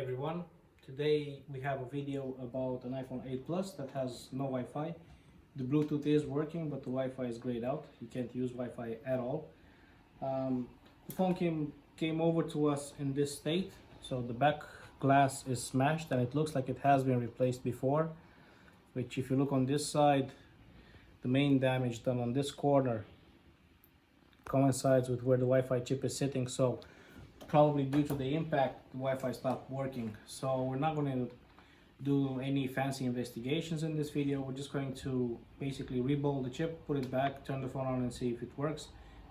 everyone, today we have a video about an iPhone 8 Plus that has no Wi-Fi. The Bluetooth is working, but the Wi-Fi is grayed out. You can't use Wi-Fi at all. The phone came over to us in this state, so the back glass is smashed and it looks like it has been replaced before, which if you look on this side, the main damage done on this corner coincides with where the Wi-Fi chip is sitting, so probably due to the impact the Wi-Fi stopped working. So we're not going to do any fancy investigations in this video. We're just going to basically reball the chip, put it back, turn the phone on and see if it works,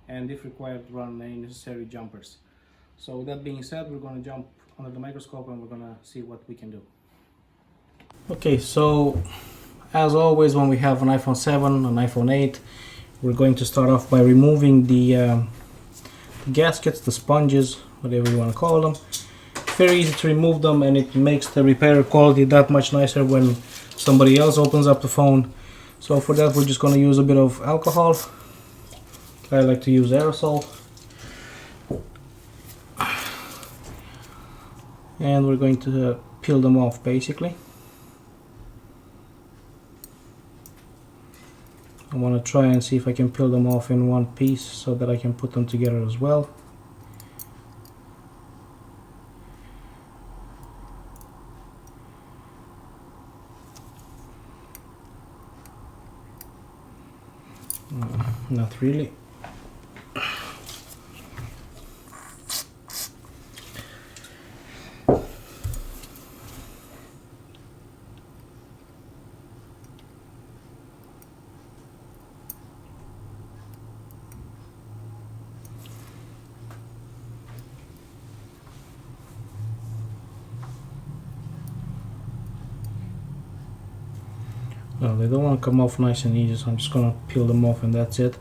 and if required run any necessary jumpers. So with that being said, we're going to jump under the microscope and we're going to see what we can do. Okay, so as always when we have an iPhone 7, an iPhone 8, we're going to start off by removing the gaskets, the sponges, whatever you want to call them. Very easy to remove them, and it makes the repair quality that much nicer when somebody else opens up the phone. So for that we're just going to use a bit of alcohol. I like to use aerosol. And we're going to peel them off basically. I want to try and see if I can peel them off in one piece so that I can put them together as well. Not really. No, they don't want to come off nice and easy, so I'm just going to peel them off and that's it.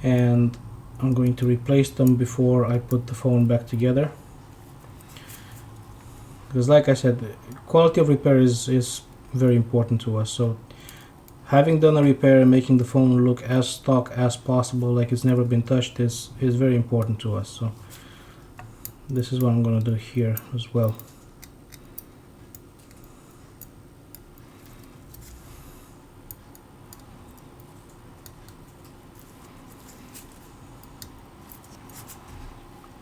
And I'm going to replace them before I put the phone back together. Because like I said, quality of repair is very important to us. So having done a repair and making the phone look as stock as possible, like it's never been touched, is very important to us. So this is what I'm going to do here as well.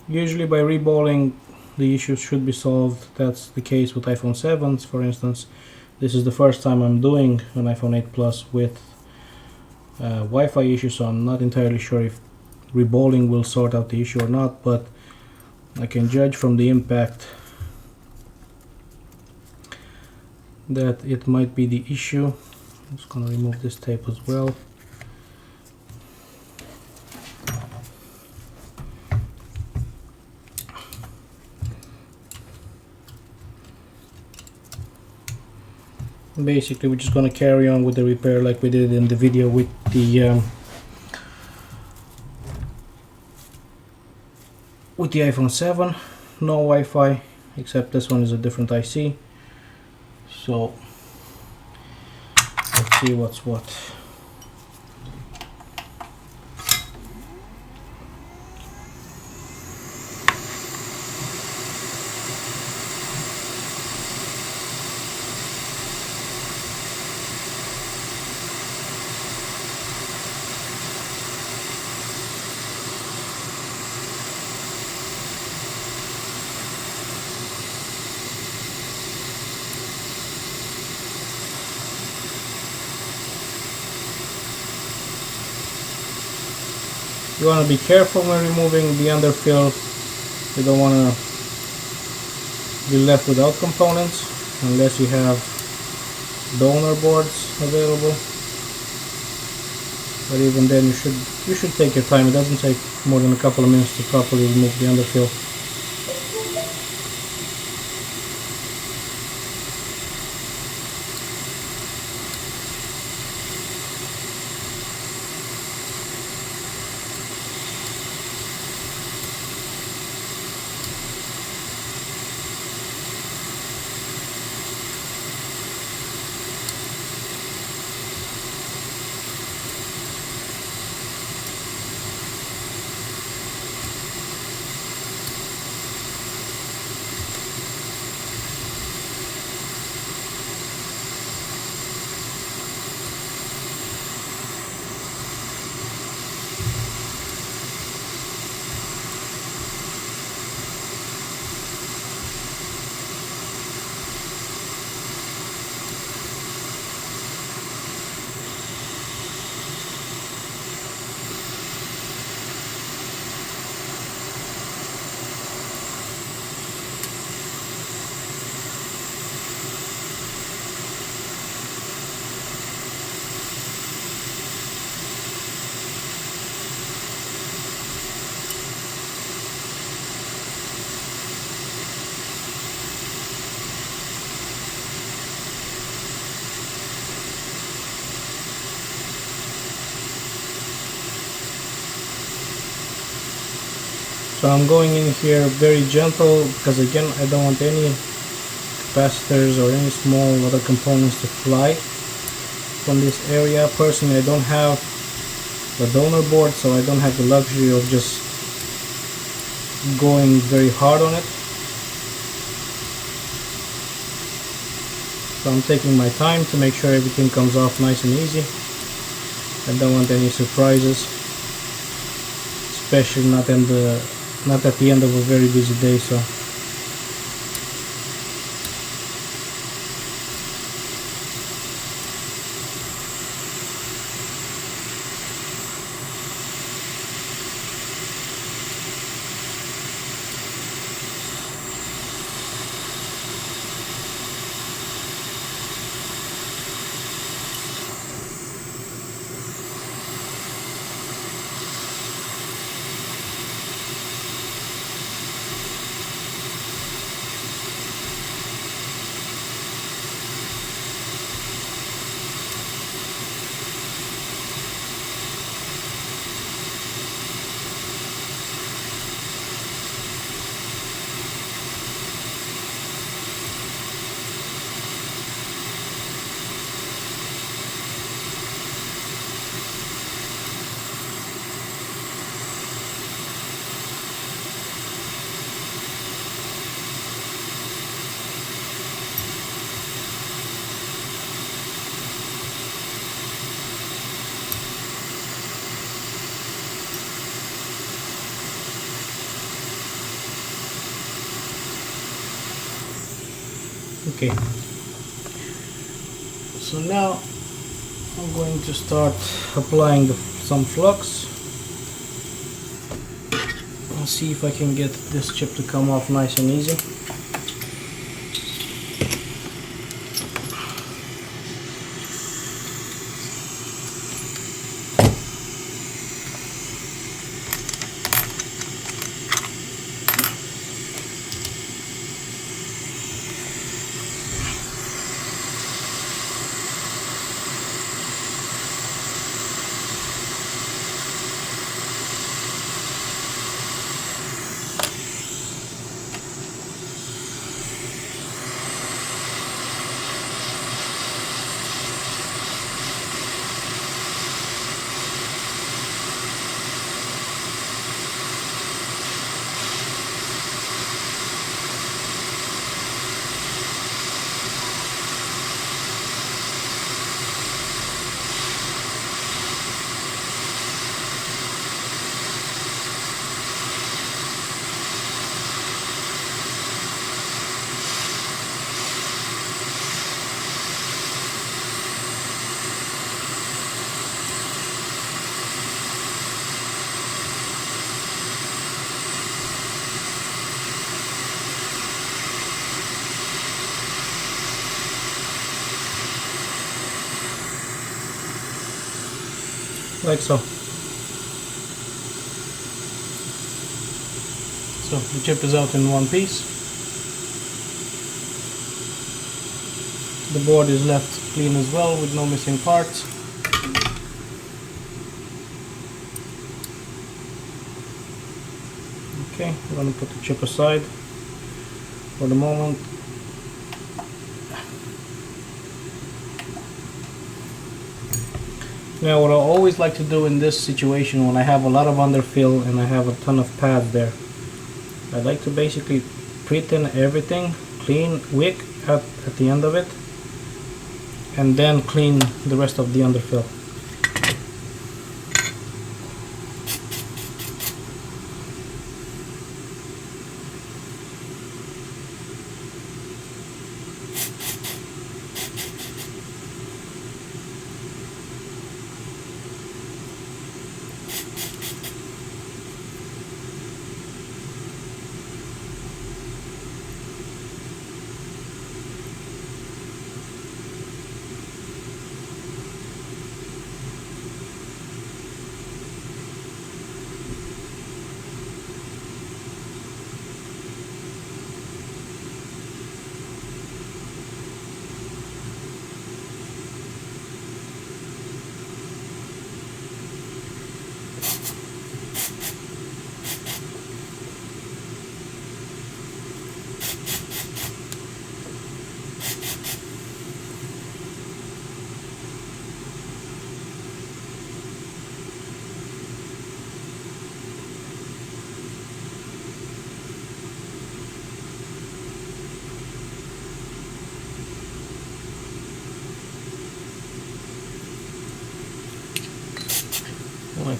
Usually by reballing the issues should be solved. That's the case with iPhone 7s, for instance. This is the first time I'm doing an iPhone 8 Plus with Wi-Fi issue, so I'm not entirely sure if reballing will sort out the issue or not, but I can judge from the impact that it might be the issue. I'm just going to remove this tape as well. Basically we're just going to carry on with the repair like we did in the video with the iPhone 7. No Wi-Fi, except this one is a different IC. So let's see what's what. You want to be careful when removing the underfill. You don't want to be left without components unless you have donor boards available. But even then you should take your time. It doesn't take more than a couple of minutes to properly remove the underfill. So I'm going in here very gentle because again I don't want any capacitors or any small other components to fly from this area. Personally, I don't have the donor board, so I don't have the luxury of just going very hard on it. So I'm taking my time to make sure everything comes off nice and easy. I don't want any surprises, especially not at the end of a very busy day. So okay, so now I'm going to start applying some flux. I'll see if I can get this chip to come off nice and easy. Like so. So the chip is out in one piece. The board is left clean as well with no missing parts. Okay, I'm going to put the chip aside for the moment. Now what I always like to do in this situation when I have a lot of underfill and I have a ton of pads there, I like to basically pre-tin everything, clean wick at the end of it, and then clean the rest of the underfill.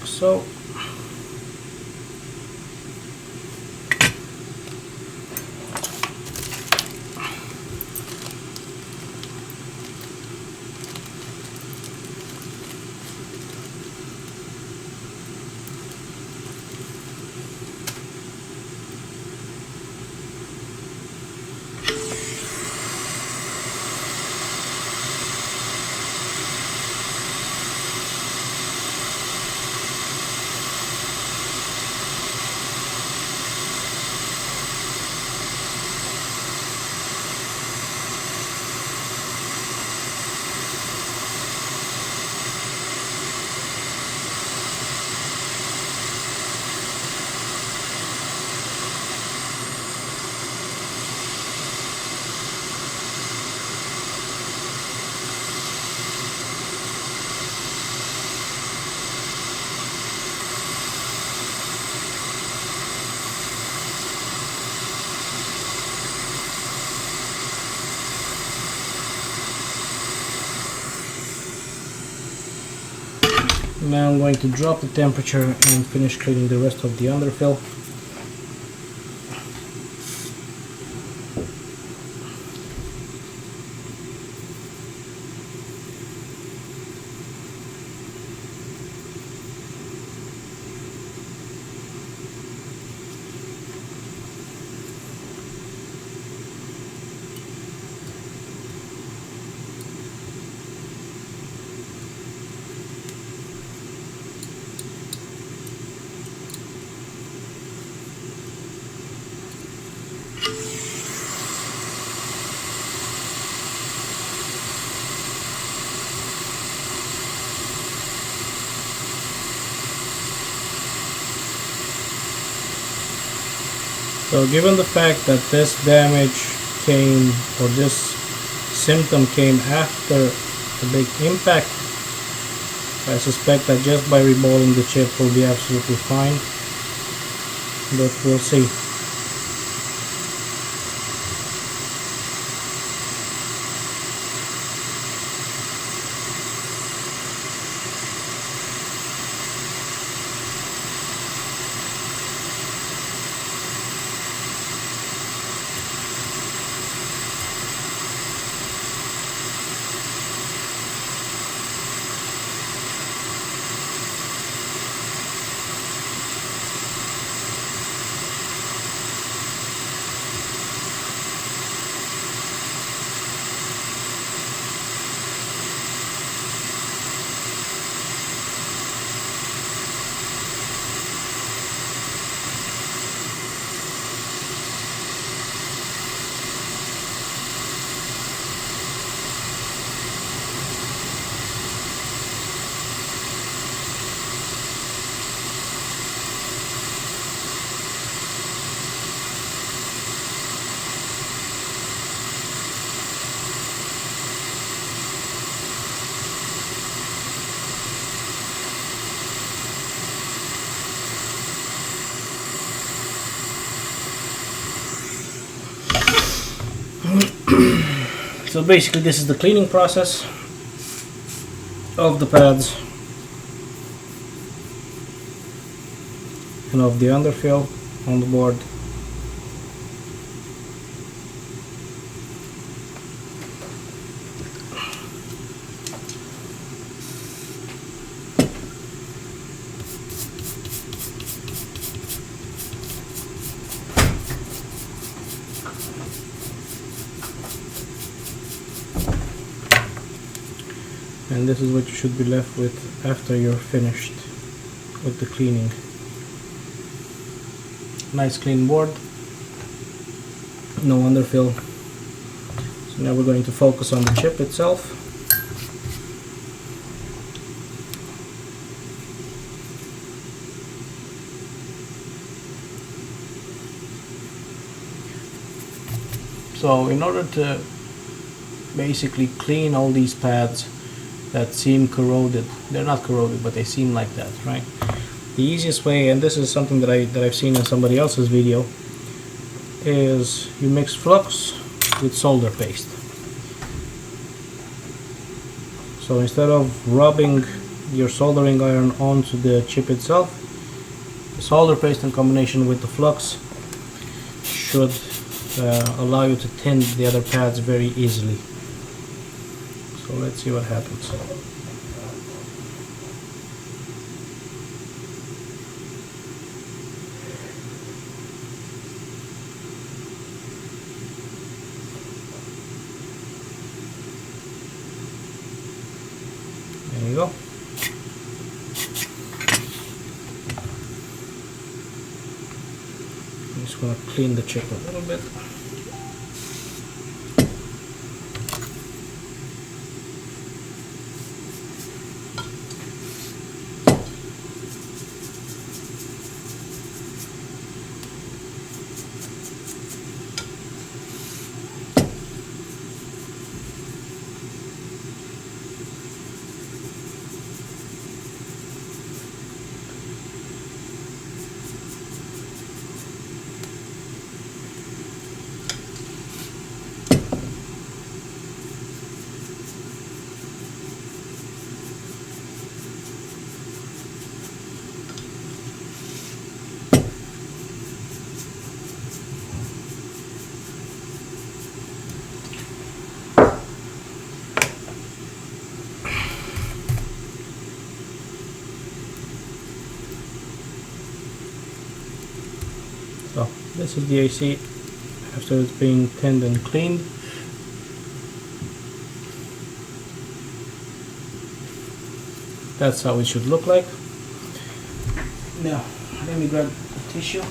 so. Now I'm going to drop the temperature and finish cleaning the rest of the underfill. So given the fact that this damage came, or this symptom came after the big impact, I suspect that just by reballing the chip will be absolutely fine, but we'll see. So basically this is the cleaning process of the pads and of the underfill on the board. And this is what you should be left with after you're finished with the cleaning. Nice clean board, no underfill. So now we're going to focus on the chip itself. So in order to basically clean all these pads that seem corroded, they're not corroded, but they seem like that, right? The easiest way, and this is something that I've seen in somebody else's video, is you mix flux with solder paste. So instead of rubbing your soldering iron onto the chip itself. The solder paste in combination with the flux should allow you to tin the other pads very easily. So let's see what happens. There you go. I'm just going to clean the chip a little bit. So this is the AC after it's being tinned and cleaned. That's how it should look like. Now let me grab the tissue.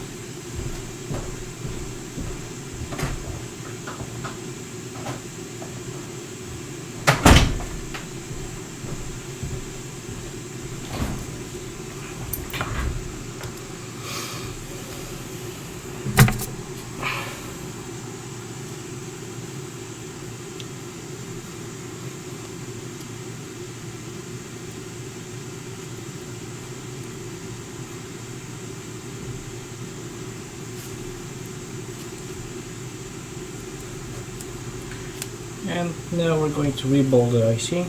And now we're going to rebuild the IC.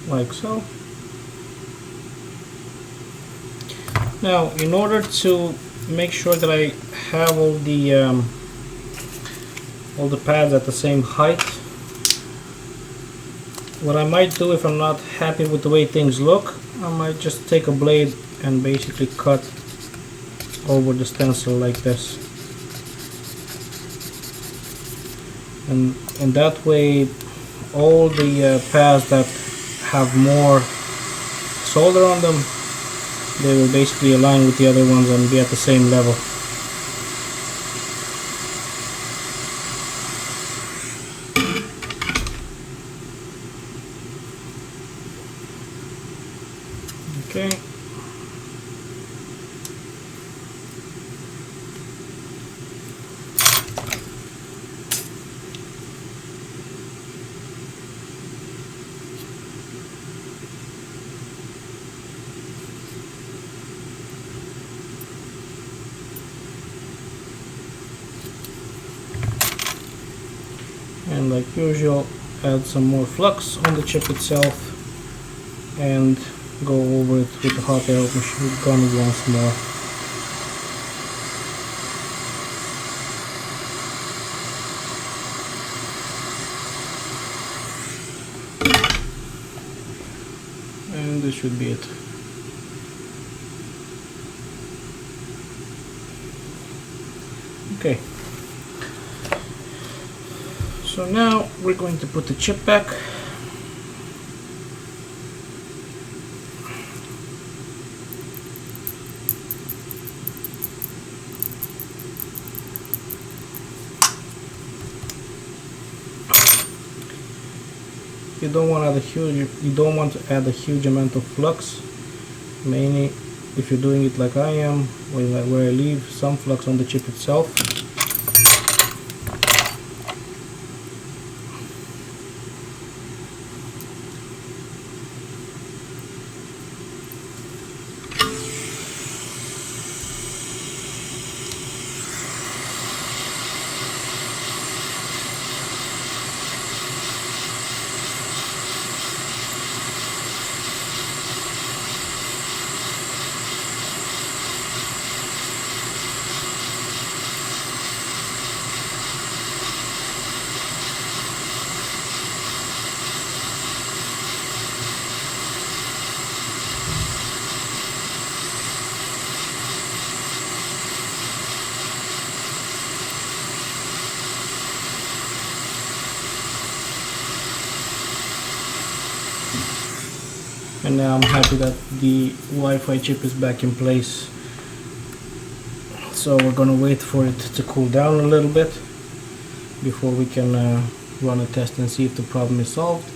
Like so. Now, in order to make sure that I have all the pads at the same height, what I might do if I'm not happy with the way things look, I might just take a blade and basically cut over the stencil like this, and that way all the pads that have more solder on them, they will basically align with the other ones and be at the same level. Okay. and like usual add some more flux on the chip itself and go over it with the hot air machine gun once more. And this should be it. Okay, so now we're going to put the chip back. You don't want to add a huge amount of flux, mainly if you're doing it like I am, where I leave some flux on the chip itself. And now I'm happy that the Wi-Fi chip is back in place. So we're gonna wait for it to cool down a little bit before we can run a test and see if the problem is solved,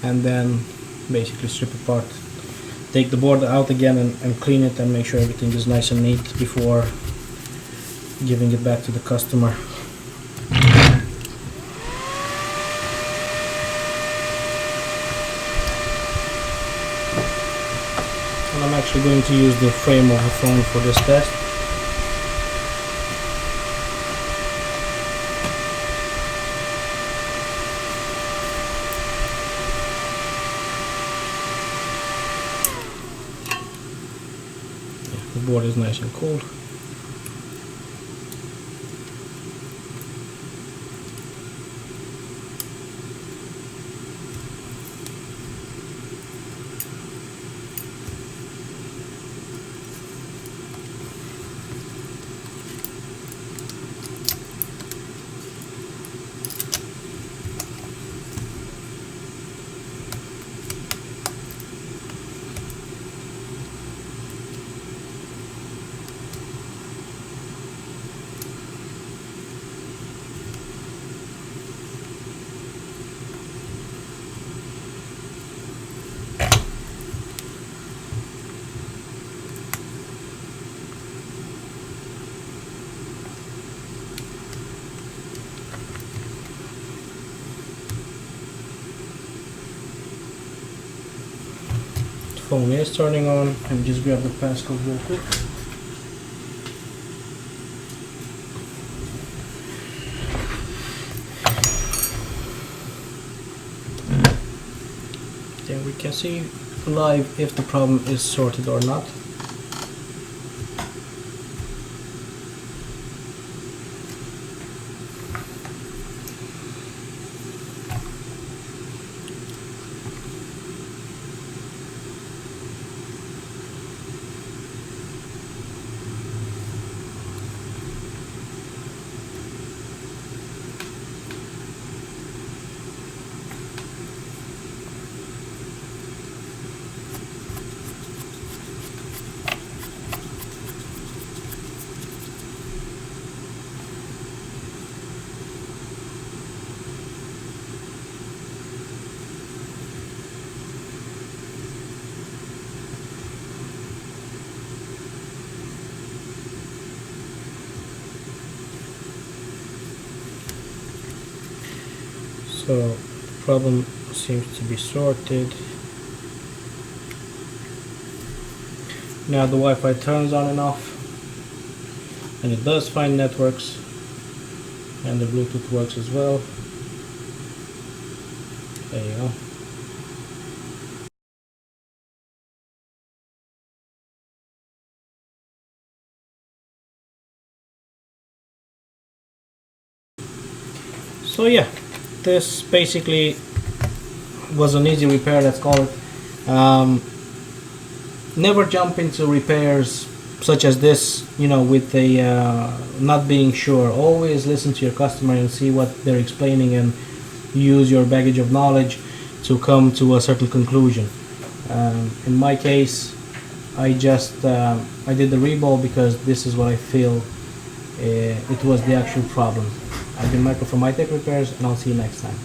and then basically strip apart, take the board out again and clean it and make sure everything is nice and neat before giving it back to the customer. I'm actually going to use the frame of the phone for this test. The board is nice and cold. Phone is turning on, and just grab the passcode real quick. Then we can see live if the problem is sorted or not. So the problem seems to be sorted. Now the Wi-Fi turns on and off, and it does find networks, and the Bluetooth works as well. There you go. So yeah, this basically was an easy repair, let's call it. Never jump into repairs such as this, you know, with the not being sure. Always listen to your customer and see what they're explaining, and use your baggage of knowledge to come to a certain conclusion. In my case, I just I did the reball because this is what I feel it was the actual problem. I've been Michael from MyTech Repairs, and I'll see you next time.